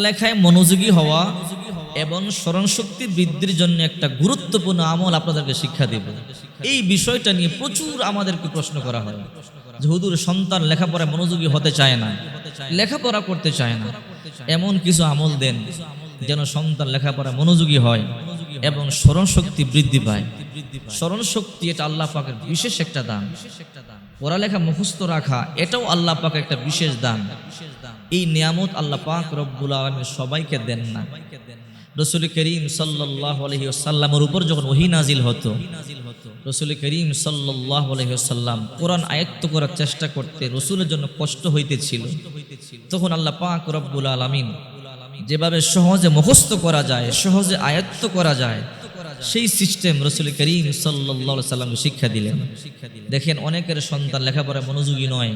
লেখায় মনোযোগী হওয়া এবং স্মরণশক্তি বৃদ্ধির জন্য একটা গুরুত্বপূর্ণ আমল আপনাদেরকে শিক্ষা দেব। এই বিষয়টা নিয়ে প্রচুর আমাদেরকে প্রশ্ন করা হয় যে হুজুর, সন্তান লেখাপড়ায় মনোযোগী হতে চায় না, লেখাপড়া করতে চায় না, এমন কিছু আমল দেন যেন সন্তান লেখাপড়ায় মনোযোগী হয় এবং স্মরণশক্তি বৃদ্ধি পায়। স্মরণশক্তি এটা আল্লাহ পাকের বিশেষ একটা দান। পড়ালেখা মুখস্থ রাখা এটাও আল্লাহ পাকের একটা বিশেষ দান। এই নিয়ামত আল্লাহ পাক রব্বুল আলামিন সবাইকে দেন না। রাসূল করিম সাল্লাল্লাহু আলাইহি ওয়াসাল্লামের উপর যখন ওহী নাজিল হতো, রাসূল করিম সাল্লাল্লাহু আলাইহি ওয়াসাল্লাম কোরআন আয়ত্ত করার চেষ্টা করতে রাসূলের জন্য কষ্ট হইতেছিল। তখন আল্লাহ পাক রব্বুল আলামিন যেভাবে সহজে মুখস্থ করা যায়, সহজে আয়ত্ত করা যায়, সেই সিস্টেম রাসূল করিম সাল্লাল্লাহু আলাইহি ওয়াসাল্লামকে শিক্ষা দিলেন। দেখেন, অনেকের সন্তান লেখাপড়ায় মনোযোগী নয়,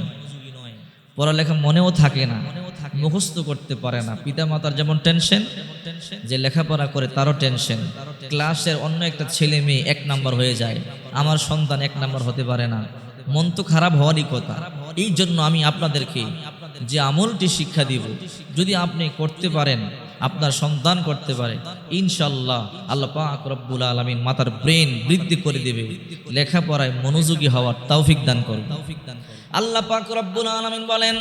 পড়ালেখা মনেও থাকে না, মুখস্থ করতে পারে না। পিতা মাতার যেমন টেনশন, যে লেখাপড়া করে তারও টেনশন। ক্লাসের অন্য একটা ছেলে মেয়ে 1 নাম্বার হয়ে যায়, আমার সন্তান 1 নাম্বার হতে পারে না, মন তো খারাপ হওয়ারই কথা। এই জন্য আমি আপনাদেরকে যে আমলটি শিক্ষা দিব, যদি আপনি করতে পারেন, আপনার সন্তান করতে পারে, ইনশাআল্লাহ আল্লাহ পাক রব্বুল আলামিন মাতার ব্রেন বৃদ্ধি করে দেবে, লেখাপড়ায় মনোযোগী হওয়ার তৌফিক দান করবে। আল্লাহ পাক রব্বুল আলামিন বলেন,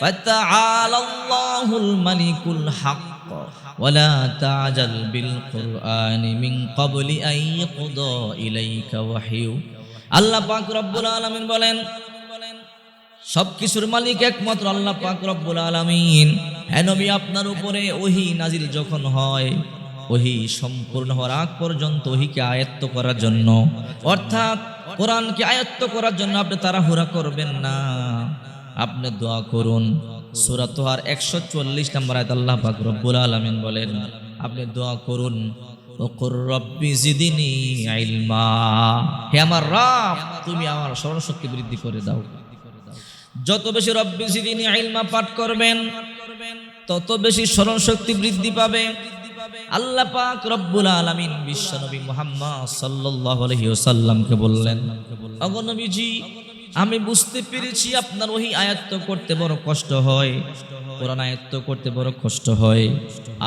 ফাতাআলাল্লাহুল মালিকুল হক ওয়ালা তা'জাল বিল কুরআনি মিন ক্বাবলি আন ইয়াকদা ইলাইকা ওয়াহয়ু। আল্লাহ পাক রব্বুল আলামিন বলেন, সবকিছুর মালিক একমাত্র আল্লাহ পাক রব্বুল আলামিন। হে নবী, আপনার উপরে ওহী নাজিল যখন হয়, ওহী সম্পূর্ণ হওয়ার আগ পর্যন্ত ওহীকে আয়ত্ত করার জন্য, অর্থাৎ কোরআনকে আয়ত্ত করার জন্য আপনি তাড়াহুড়া করবেন না, আপনি দোয়া করুন। সূরা তাহার 140 নম্বর আয়াত আল্লাহ পাক রব্বুল আলামিন বলেন, আপনি দোয়া করুন, ওকুর রব্বি জিদনি ইলমা, হে আমার রব, তুমি আমার স্মরণশক্তি বৃদ্ধি করে দাও। যত বেশি রব্বি জিদনি ইলমা পাঠ করবেন, তত বেশি স্মরণশক্তি বৃদ্ধি পাবে। আল্লাহ পাক রব্বুল আলামিন বিশ্বনবী মুহাম্মদ সাল্লাল্লাহু আলাইহি ওয়াসাল্লামকে বললেন, ওগো নবীজি, আমি বুঝতে পেরেছি আপনার ওহী আয়ত্ত করতে বড় কষ্ট হয়, কোরআন আয়ত্ত করতে বড় কষ্ট হয়,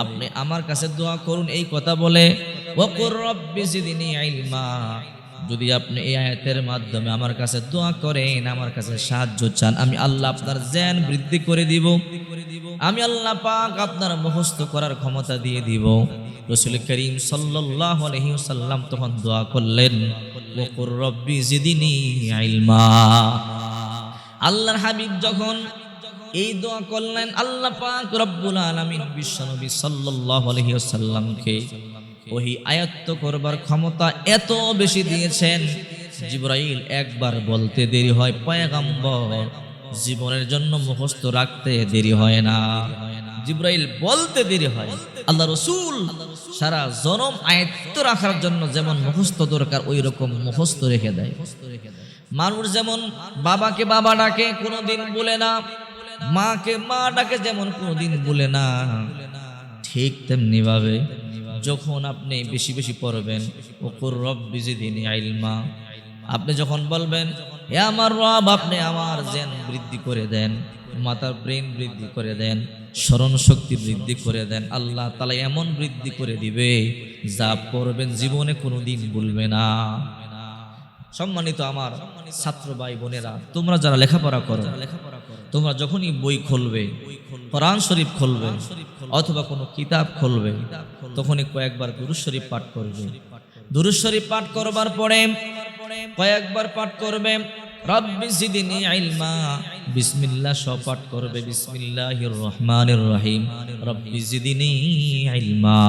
আপনি আমার কাছে দোয়া করুন। এই কথা বলে ওয়াকুর রব্বি জিদনি ইলমা, যদি আপনি এই আয়াতের মাধ্যমে আমার কাছে দোয়া করেন, আমার কাছে সাহায্য চান, আমি আল্লাহ আপনার জ্ঞান বৃদ্ধি করে দিব, আমি আল্লাহ পাক আপনার মুখস্থ করার ক্ষমতা দিয়ে দিব। রাসূল করিম সাল্লাল্লাহু আলাইহি ওয়াসাল্লাম তখন দোয়া করলেন, ওয়াকুর রব্বি জিদনি ইলমা। আল্লাহর হাবিব যখন এই দোয়া করলেন, আল্লাহ পাক রব্বুল আলামিন বিশ্বনবী সাল্লাল্লাহু আলাইহি ওয়াসাল্লামকে ওহী আয়ত্ত করবার ক্ষমতা এত বেশি দিয়েছেন, জিবরাইল একবার বলতে দেরি হয়, পয়গম্বর জীবনের জন্য মুখস্থ রাখতে দেরি হয় না। জিবরাইল বলতে দেরি হয়, আল্লাহ রাসূল সারা জনম আয়ত্ত রাখার জন্য যেমন মুখস্থ দরকার, ওই রকম মুখস্থ রেখে দেয়। মানুষ যেমন বাবাকে বাবা ডাকে, কোনোদিন বলে না, মাকে মা ডাকে যেমন কোনোদিন বলে না, ঠিক তেমনি ভাবে যখন আপনি বেশি বেশি পড়বেন, ওকুর রব্বি জিদনি ইলমা, আপনি যখন বলবেন, হে আমার রব, আপনি আমার জ্ঞান বৃদ্ধি করে দেন, মাথার ব্রেন বৃদ্ধি করে দেন, স্মরণ শক্তি বৃদ্ধি করে দেন, আল্লাহ তাআলা এমন বৃদ্ধি করে দিবে, যা পড়বেন জীবনে কোনোদিন ভুলবে না। সম্মানিত আমার ছাত্র ভাই বোনেরা, তোমরা যারা লেখাপড়া করো, তোমরা যখনই বই খুলবে, কোরআন শরীফ খুলবে অথবা কোনো কিতাব খুলবে, তখনই কয়েকবার দুরূদ শরীফ পাঠ করবে। দুরূদ শরীফ পাঠ করবার পরে কয়েকবার পাঠ করবে রব্বি জিদনি ইলমা, বিসমিল্লাহ সহ পাঠ করবে, বিসমিল্লাহির রহমানির রহিম, রব্বি জিদনি ইলমা,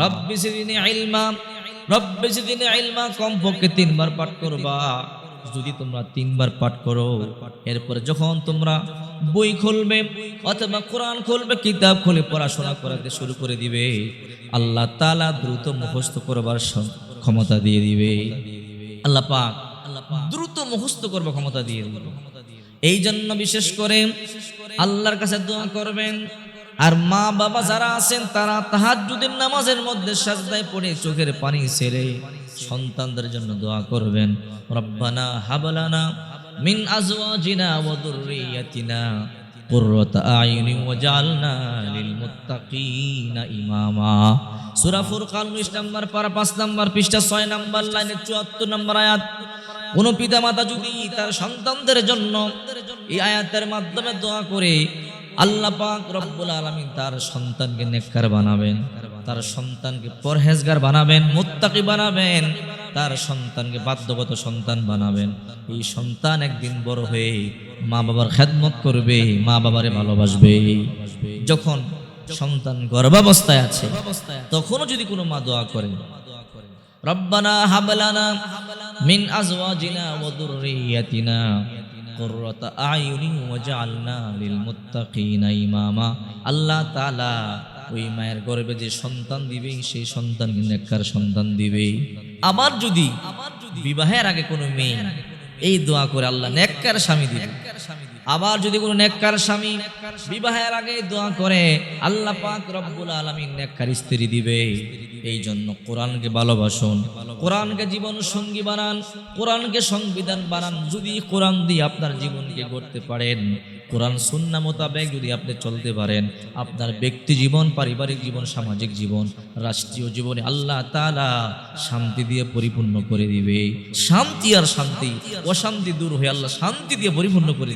রব্বি জিদনি ইলমা, রব্বি জিদনি ইলমা, কমপক্ষে 3 বার পাঠ করবা। যদি তোমরা 3 বার পাঠ করো, এরপরে যখন তোমরা বই খুলবে অথবা কোরআন খুলবে, কিতাব খুলে পড়াশোনা করতে শুরু করে দিবে, আল্লাহ তাআলা দ্রুত মুখস্থ করবার ক্ষমতা দিয়ে দিবে। আল্লাহ পাক দ্রুত মুখস্থ করবার ক্ষমতা দিয়ে দিবে। এই জন্য বিশেষ করে আল্লাহর কাছে দোয়া করবেন। আর মা বাবা যারা আছেন, তারা তাহাজ্জুদের নামাজের মধ্যে সাজদায় পড়ে চোখের পানি ছেড়ে সন্তানদের জন্য দোয়া করবেন, রব্বানা হাবলানা মিন আজওয়াজিনা ওয়া যুররিয়াতিনা কুররাতা আয়ুনি ওয়াজআলনা লিল মুত্তাকিনা ইমামা। সূরা ফুরকান 19 নম্বর পারা 5 নম্বর পৃষ্ঠা 6 নম্বর লাইনে 74 নম্বর আয়াত। কোন পিতা মাতা যদি তার সন্তানদের জন্য এই আয়াতের মাধ্যমে দোয়া করে, আল্লাহ পাক রব্বুল আলামিন তার সন্তানকে নেককার বানাবেন, তার সন্তানকে পরহেজগার বানাবেন, মুত্তাকি বানাবেন, তার সন্তানকে বাধ্যগত সন্তান বানাবেন। এই সন্তান একদিন বড় হয়ে মা বাবার খেদমত করবে, মা বাবারে ভালোবাসবে। যখন সন্তান গর্ভাবস্থায় আছে তখনও যদি কোনো মা দোয়া করে, রব্বানা হাবলানা মিন আজওয়াজিনা ওয়া যুররিয়াতিনা কুররাতা আয়ুনি ওয়াজআলনা লিল মুত্তাকিনা ইমামা, আল্লাহ তাআলা ওই মায়ের গর্ভে যে সন্তান দিবে সেই সন্তানকে নেককার সন্তান দিবে। আবার যদি বিবাহের আগে কোনো মেয়ে এই দোয়া করে, আল্লাহ নেককার স্বামী দিবে। আবার যদি কোনো নেককার স্বামী বিবাহের আগে দোয়া করে, আল্লাহ পাক রব্বুল আলামিন নেককার স্ত্রী দিবে। এই জন্য কোরআনকে ভালোবাসুন, কোরআনকে জীবন সঙ্গী বানান, কোরআনকে সংবিধান বানান। যদি কোরআন দিয়ে আপনার জীবনকে গড়তে পারেন, কোরআন সুন্নাহ মোতাবেক যদি আপনি চলতে পারেন, আপনার ব্যক্তি জীবন, পারিবারিক জীবন, সামাজিক জীবন, রাষ্ট্রীয় জীবনে আল্লাহ তাআলা শান্তি দিয়ে পরিপূর্ণ করে দিবে। শান্তি আর শান্তি, অশান্তি দূর হয়ে আল্লাহ শান্তি দিয়ে পরিপূর্ণ করে দিবে।